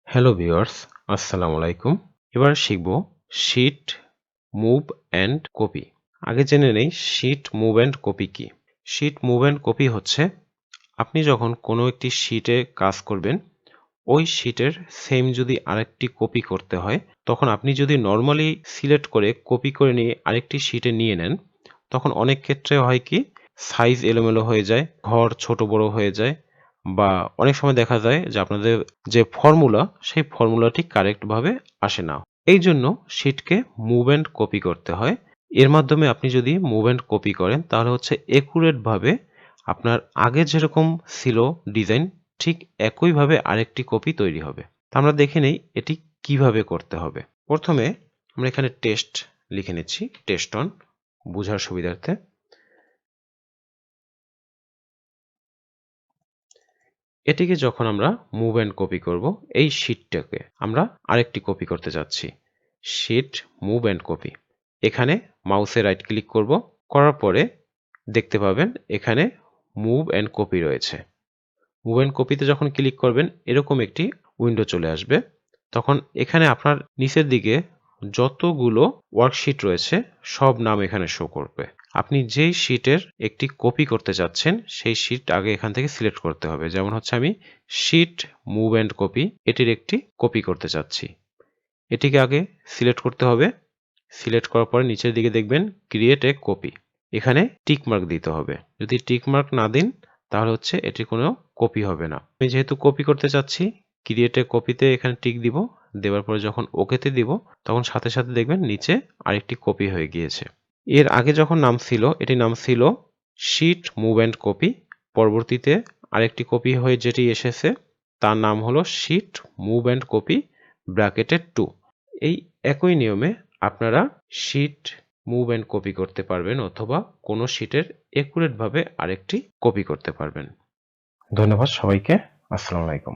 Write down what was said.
Hello viewers, আসসালামু আলাইকুম। এবার শিখব শিট, মুভ অ্যান্ড কপি। আগে জেনে নেই শিট, মুভ অ্যান্ড কপি কি। শিট, মুভ অ্যান্ড কপি হচ্ছে আপনি যখন কোনো একটি শিটে কাজ করবেন, ওই শিটের সেম যদি আরেকটি কপি করতে হয়, তখন আপনি যদি নরমালি সিলেক্ট করে কপি করে নিয়ে আরেকটি শিটে নিয়ে নেন, তখন অনেক ক্ষেত্রে হয় কি সাইজ এলোমেলো হয়ে যায়, ঘর ছোট বড় হয়ে যায়, বা অনেক সময় দেখা যায় যে আপনাদের যে ফর্মুলা সেই ফর্মুলাটি কারেক্টভাবে আসে না। এই জন্য শিটকে মুভ অ্যান্ড কপি করতে হয়। এর মাধ্যমে আপনি যদি মুভ অ্যান্ড কপি করেন তাহলে হচ্ছে একুরেটভাবে আপনার আগে যেরকম ছিল ডিজাইন ঠিক একইভাবে আরেকটি কপি তৈরি হবে। তা আমরা দেখে নেই এটি কিভাবে করতে হবে। প্রথমে আমরা এখানে টেস্ট লিখে নিচ্ছি, টেস্ট অন, বোঝার সুবিধার্থে। এটিকে যখন আমরা মুভ অ্যান্ড কপি করব, এই শিটটাকে আমরা আরেকটি কপি করতে যাচ্ছি। Sheet, move and copy. এখানে মাউসে রাইট ক্লিক করব, করার পরে দেখতে পাবেন এখানে মুভ অ্যান্ড কপি রয়েছে। মুভ অ্যান্ড কপিতে যখন ক্লিক করবেন এরকম একটি উইন্ডো চলে আসবে। তখন এখানে আপনার নিচের দিকে যতগুলো ওয়ার্কশিট রয়েছে সব নাম এখানে শো করবে। আপনি যেই শিটের একটি কপি করতে চাচ্ছেন সেই শিট আগে এখান থেকে সিলেক্ট করতে হবে। যেমন হচ্ছে আমি শিট, মুভ অ্যান্ড কপি এটির একটি কপি করতে চাচ্ছি। এটিকে আগে সিলেক্ট করতে হবে। সিলেক্ট করার পরে নিচের দিকে দেখবেন ক্রিয়েট এ কপি। এখানে টিক মার্ক দিতে হবে। যদি টিক মার্ক না দিন তাহলে হচ্ছে এটি কোনো কপি হবে না। আমি যেহেতু কপি করতে চাচ্ছি, ক্রিয়েট এ কপিতে এখানে টিক দিব। দেওয়ার পরে যখন ওকেতে দিব তখন সাথে সাথে দেখবেন নিচে আরেকটি কপি হয়ে গিয়েছে। এর আগে যখন নাম ছিল এটির নাম ছিল শিট, মুভ অ্যান্ড কপি। পরবর্তীতে আরেকটি কপি হয়ে যেটি এসেছে তার নাম হলো sheet, move and copy bracketed 2। এই একই নিয়মে আপনারা শিট, মুভ অ্যান্ড কপি করতে পারবেন অথবা কোনো শিটের একুরেটভাবে আরেকটি কপি করতে পারবেন। ধন্যবাদ সবাইকে। আসসালামু আলাইকুম।